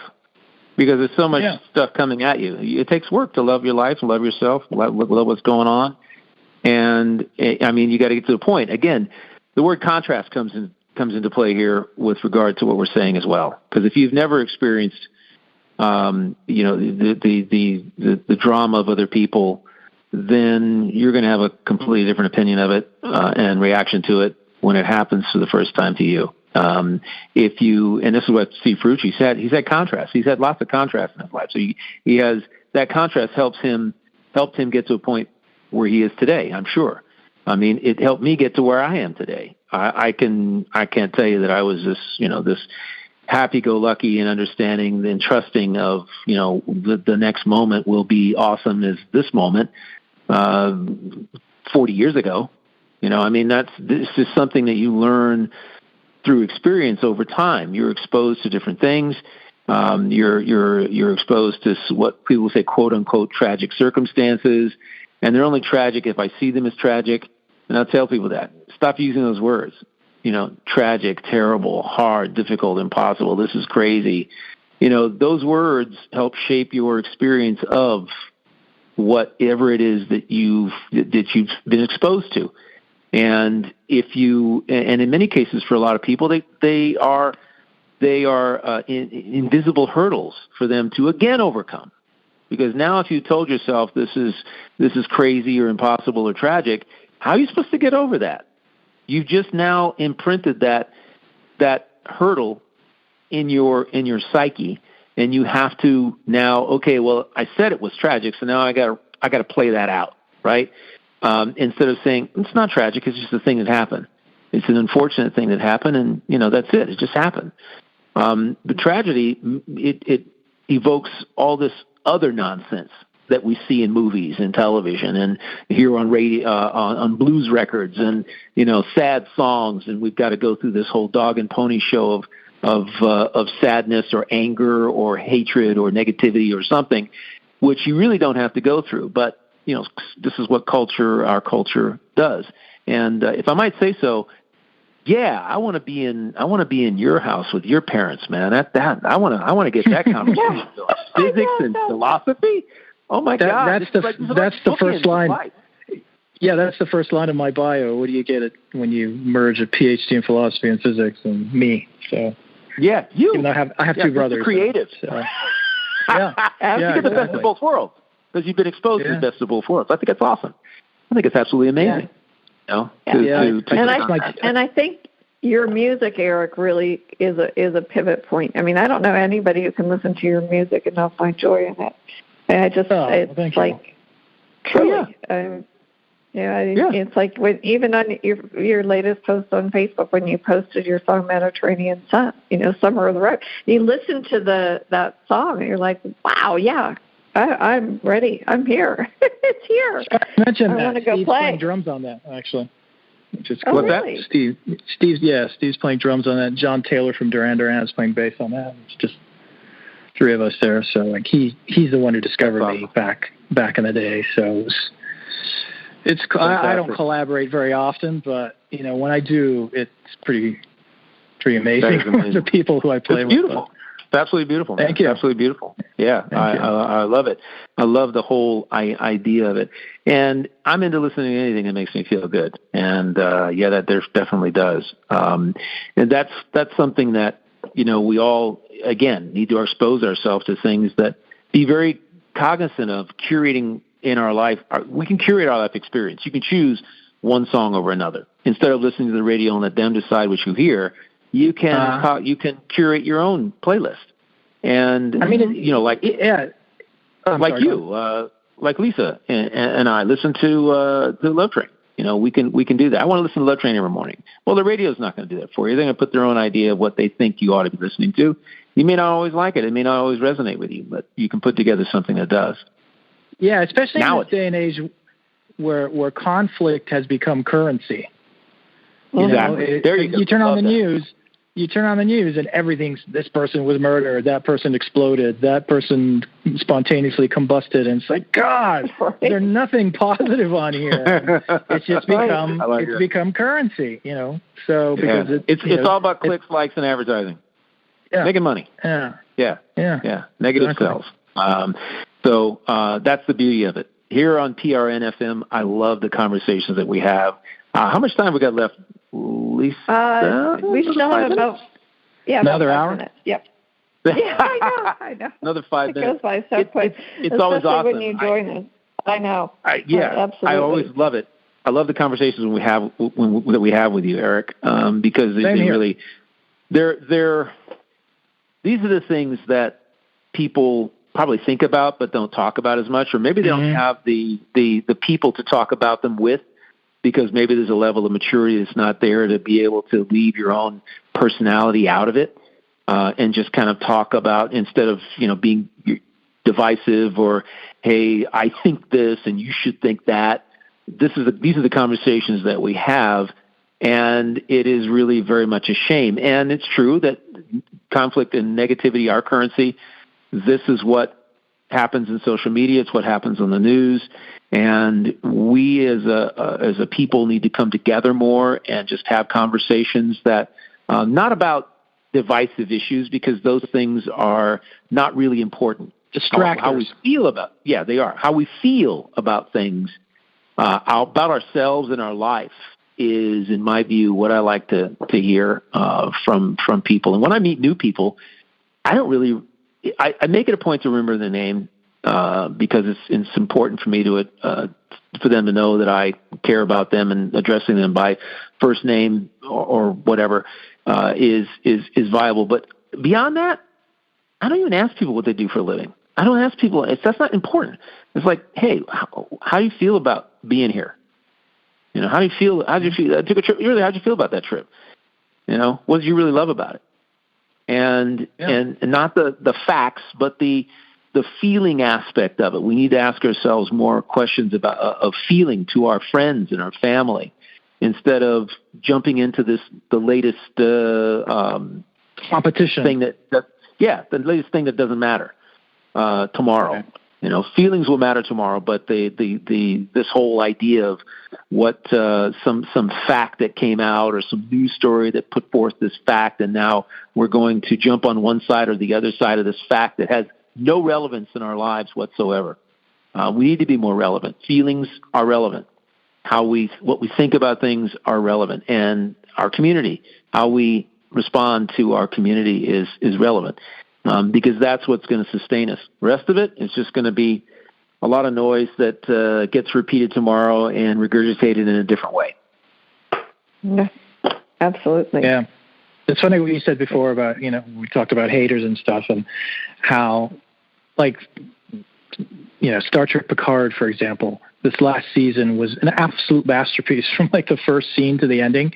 because there's so much stuff coming at you. It takes work to love your life, love yourself, love what's going on, and I mean you got to get to the point. Again, the word contrast comes into play here with regard to what we're saying as well. Because if you've never experienced the drama of other people, then you're going to have a completely different opinion of it and reaction to it when it happens for the first time to you. If you, and this is what Steve Ferrucci said, he's had contrast. He's had lots of contrast in his life. So he has, that contrast helped him get to a point where he is today, I'm sure. I mean, it helped me get to where I am today. I can't tell you that I was this happy-go-lucky and understanding and trusting of, the next moment will be awesome as this moment 40 years ago. This is something that you learn through experience over time. You're exposed to different things. You're exposed to what people say, quote unquote, tragic circumstances, and they're only tragic if I see them as tragic. And I'll tell people that. Stop using those words. Tragic, terrible, hard, difficult, impossible. This is crazy. Those words help shape your experience of whatever it is that you've been exposed to. And and in many cases for a lot of people, they are invisible hurdles for them to again overcome. Because now if you told yourself this is crazy or impossible or tragic, how are you supposed to get over that? You've just now imprinted that hurdle in your psyche, and you have to now, okay, well, I said it was tragic, so now I got to play that out, right? Instead of saying it's not tragic, it's just a thing that happened. It's an unfortunate thing that happened, and that's it. It just happened. The tragedy, it evokes all this other nonsense that we see in movies and television and hear on radio, on blues records, and sad songs, and we've got to go through this whole dog and pony show of sadness or anger or hatred or negativity or something, which you really don't have to go through. But this is what our culture does. And if I might say so, yeah, I want to be in your house with your parents, man. I want to get that conversation. Physics and philosophy. Oh my God! That's the first line. Yeah, that's the first line of my bio. What do you get when you merge a PhD in philosophy and physics and me? So yeah, you. Even though I have two brothers. Creative. So. You get the best of both worlds because you've been exposed to the best of both worlds. I think that's awesome. I think it's absolutely amazing. And I think your music, Eric, really is a pivot point. I mean, I don't know anybody who can listen to your music and not find joy in it. And I just, it's like, truly, it's like even on your latest post on Facebook when you posted your song Mediterranean Sun, Summer of the Road, you listen to that song and you're like, wow, yeah, I'm ready, I'm here, it's here. I mentioned I want to go Steve's play. Playing drums on that actually. Just what's really? That? Steve's playing drums on that. John Taylor from Duran Duran is playing bass on that. It's just three of us there, so like he's the one who discovered me back in the day. So it's I don't collaborate very often, but when I do, it's pretty amazing. The people who I play with. Beautiful. It's absolutely beautiful. Man. Thank you. It's absolutely beautiful. Yeah, I love it. I love the whole idea of it, and I'm into listening to anything that makes me feel good. And that there definitely does. And that's something that we all, again, need to expose ourselves to things that be very cognizant of curating in our life. We can curate our life experience. You can choose one song over another. Instead of listening to the radio and let them decide what you hear, you can curate your own playlist. And like Lisa and I listen to Love Train. We can do that. I want to listen to Love Train every morning. Well, the radio's not going to do that for you. They're going to put their own idea of what they think you ought to be listening to. You may not always like it. It may not always resonate with you, but you can put together something that does. Yeah, especially in this day and age where conflict has become currency. Exactly. You turn on the news. You turn on the news and everything's, this person was murdered, that person exploded, that person spontaneously combusted, and it's like, God, there's nothing positive on here. It's just become currency, So because it's all about clicks, likes, and advertising. Yeah. Making money. Yeah. Negative sales. So that's the beauty of it. Here on PRN FM, I love the conversations that we have. How much time we got left, Lisa? We still have about another hour. Minutes. Yep. Yeah, I know. Another 5 minutes. It goes by so quick. It's always awesome. When you join us. I know. Absolutely. I always love it. I love the conversations that we have with you, Eric, because they really, these are the things that people probably think about but don't talk about as much, or maybe they don't have the people to talk about them with, because maybe there's a level of maturity that's not there to be able to leave your own personality out of it, and just kind of talk about, instead of, being divisive or, hey, I think this and you should think that. These are the conversations that we have, and it is really very much a shame. And it's true that conflict and negativity are currency. This is what happens in social media. It's what happens on the news. And we as a people need to come together more and just have conversations that, not about divisive issues, because those things are not really important. Distractors. How we feel about, they are. How we feel about things, about ourselves and our life is, in my view, what I like to hear from people. And when I meet new people, I make it a point to remember the name, because it's important for me for them to know that I care about them, and addressing them by first name or whatever is viable. But beyond that, I don't even ask people what they do for a living. I don't ask people. That's not important. It's like, hey, how do you feel about being here? How do you feel? How did you feel? I took a trip. Really, how did you feel about that trip? What did you really love about it? And not the facts, but the feeling aspect of it. We need to ask ourselves more questions of feeling to our friends and our family, instead of jumping into the latest competition thing the latest thing that doesn't matter tomorrow. Okay. Feelings will matter tomorrow, but this whole idea of what some fact that came out, or some news story that put forth this fact, and now we're going to jump on one side or the other side of this fact that has no relevance in our lives whatsoever. We need to be more relevant. Feelings are relevant. What we think about things are relevant, and our community, how we respond to our community is relevant. Because that's what's going to sustain us. The rest of it is just going to be a lot of noise that gets repeated tomorrow and regurgitated in a different way. Yeah, absolutely. Yeah. It's funny what you said before about, we talked about haters and stuff, and how, Star Trek Picard, for example, this last season was an absolute masterpiece from the first scene to the ending.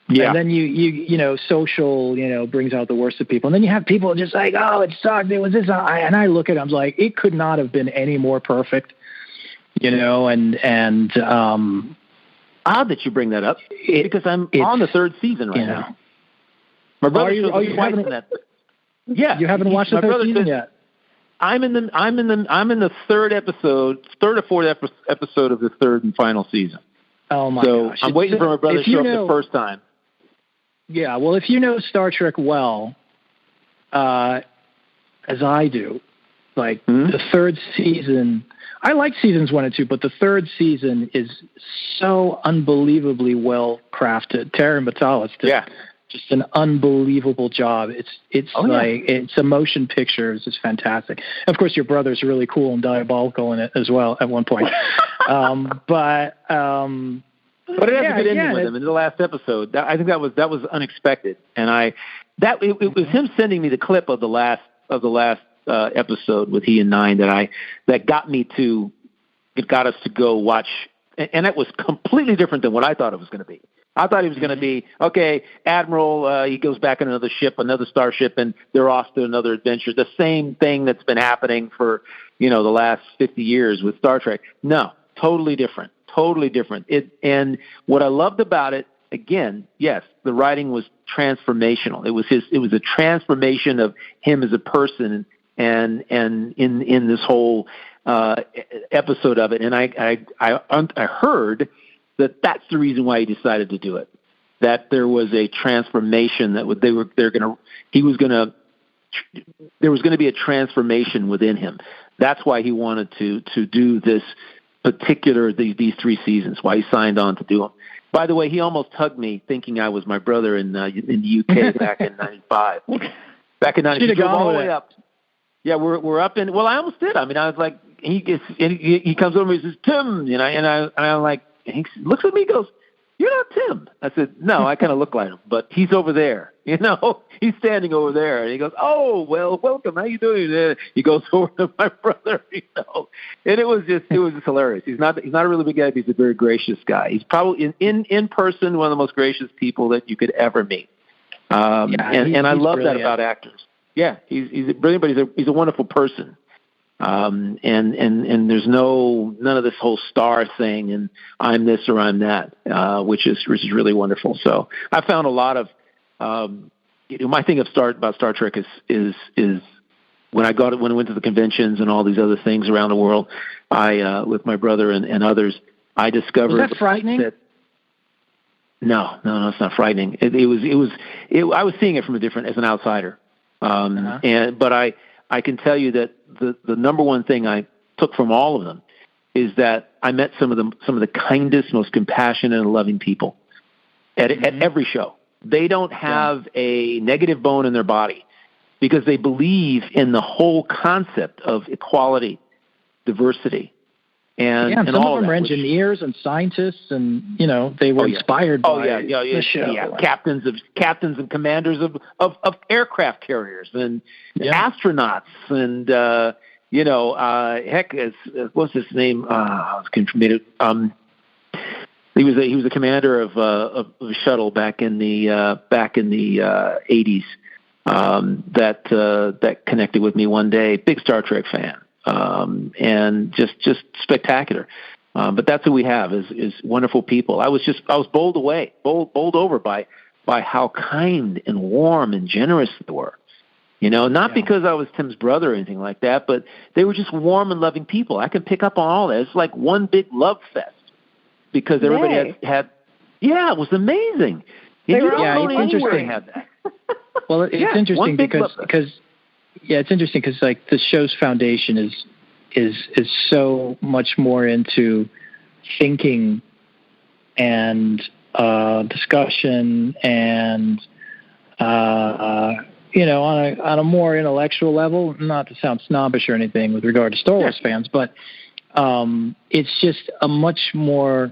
Yeah. And then you social, brings out the worst of people. And then you have people just like, oh, it sucked. It was this. And I look at it, I'm like, it could not have been any more perfect, and odd that you bring that up, because I'm on the third season right now. My brother you haven't that. Yeah. You haven't watched the third season yet. I'm in the third or fourth episode of the third and final season. Oh my gosh. I'm waiting for my brother to show up the first time. Yeah, well, if you know Star Trek well, as I do, the third season, I like seasons 1 and 2, but the third season is so unbelievably well crafted. Taryn Batalas did just an unbelievable job. It's a motion picture. It's just fantastic. Of course, your brother's really cool and diabolical in it as well at one point. But it has a good ending with him in the last episode. I think that was unexpected, and it was him sending me the clip of the last episode with he and Nine that got us to go watch, and it was completely different than what I thought it was going to be. I thought he was going to be, okay, Admiral, he goes back in another starship, and they're off to another adventure. The same thing that's been happening for, the last 50 years with Star Trek. No, totally different. And what I loved about it, again, yes, the writing was transformational. It was a transformation of him as a person, and in this whole episode of it. And I heard that's the reason why he decided to do it. That there was a transformation there was going to be a transformation within him. That's why he wanted to do this particular these 3 seasons. Why he signed on to do them. By the way, he almost hugged me, thinking I was my brother in the UK back in '95. Back in '95, all the way up. Yeah, we're up in. Well, I almost did. I mean, I was like, he comes over and he says, Tim, and I'm like, And he looks at me and goes, "You're not Tim." I said, "No, I kind of look like him, but he's over there. He's standing over there." And he goes, "Oh, well, welcome. How you doing?" He goes over to my brother, And it was just hilarious. He's not a really big guy, but he's a very gracious guy. He's probably in person one of the most gracious people that you could ever meet. And I love that about actors. Yeah, he's brilliant, but he's a wonderful person. And there's none of this whole star thing and I'm this or I'm that, which is really wonderful. So I found a lot of, my thing about Star Trek is when I went to the conventions and all these other things around the world, I, with my brother and others, I discovered. Was that frightening? No, it's not frightening. I was seeing it from as an outsider. But I can tell you that the number one thing I took from all of them is that I met some of the kindest, most compassionate and loving people at every show. They don't have a negative bone in their body because they believe in the whole concept of equality, diversity, and some all of them that, are engineers and scientists, and they were inspired by the show. Yeah, captains and commanders of aircraft carriers and astronauts, and what's his name? I was confused. He was a commander of a shuttle back in the 80s. That connected with me one day. Big Star Trek fan. And just spectacular. But that's what we have is wonderful people. I was bowled over by how kind and warm and generous they were. Not because I was Tim's brother or anything like that, but they were just warm and loving people. I can pick up on all that. It's like one big love fest because everybody had it was amazing. It's interesting. Had that. Well, it's interesting because it's interesting because like the show's foundation is so much more into thinking and discussion and on a more intellectual level. Not to sound snobbish or anything with regard to Star Wars fans, but it's just a much more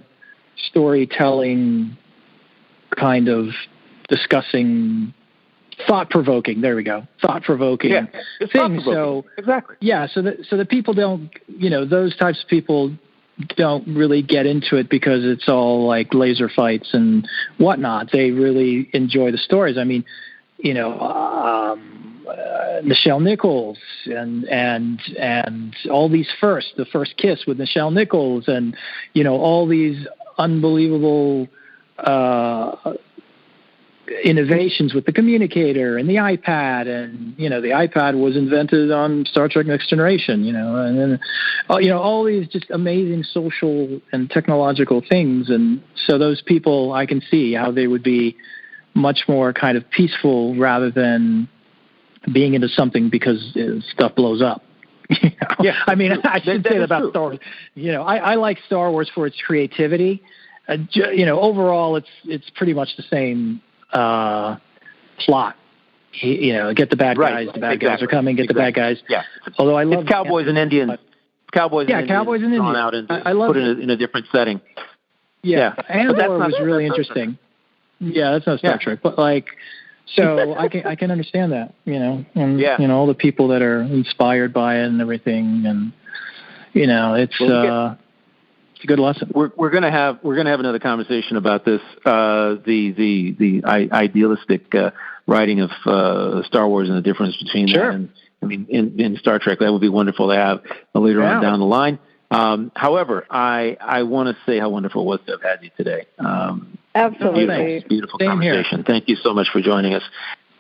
storytelling kind of discussing. Thought-provoking. There we go. Thought-provoking thing. So exactly. Yeah. So that people don't, those types of people don't really get into it because it's all like laser fights and whatnot. They really enjoy the stories. I mean, Nichelle Nichols and all these the first kiss with Nichelle Nichols and all these unbelievable. Innovations with the communicator and the iPad, and the iPad was invented on Star Trek Next Generation, and then all these just amazing social and technological things. And so those people, I can see how they would be much more kind of peaceful rather than being into something because stuff blows up. I mean, I should say that about Star Wars. I like Star Wars for its creativity. Overall, it's pretty much the same. Plot, get the bad guys. The bad guys are coming. Get the bad guys. Yeah. Although I love cowboys and Indians. Cowboys and Indians. Drawn out and I love put it in a different setting. Yeah. Andor was really interesting. Yeah, that's not Star Trek, but so I can understand that. And all the people that are inspired by it and everything, and it's a good lesson. We're gonna have another conversation about this. The idealistic writing of Star Wars and the difference between that and in Star Trek. That would be wonderful to have later on down the line. However, I want to say how wonderful it was to have had you today. Absolutely, beautiful conversation. Here. Thank you so much for joining us.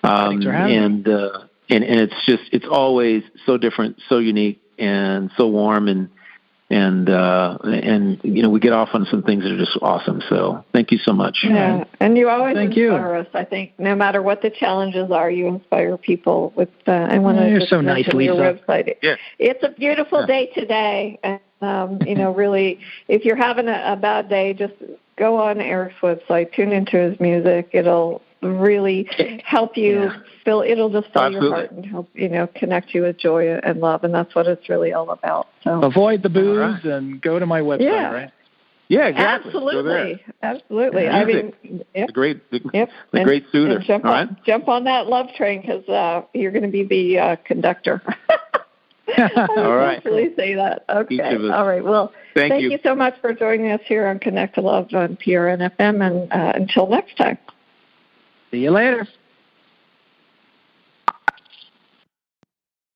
Thanks for having me. And it's always so different, so unique, and so warm and we get off on some things that are just awesome. So thank you so much. Yeah, and you always inspire us. I think no matter what the challenges are, you inspire people with. I want to you're so nice, Lisa. Your website. Yeah. It's a beautiful day today, and really, if you're having a bad day, just go on Eric's website, tune into his music. It'll really help you it'll just fill your heart and help connect you with joy and love, and that's what it's really all about. So avoid the booze and go to my website, right? Yeah, exactly. Absolutely. I mean, the great soother. Jump on that love train because you're going to be the conductor. All right. Really say that. Okay. All right. Well, thank you so much for joining us here on Connect to Love on PRN FM, and until next time. See you later.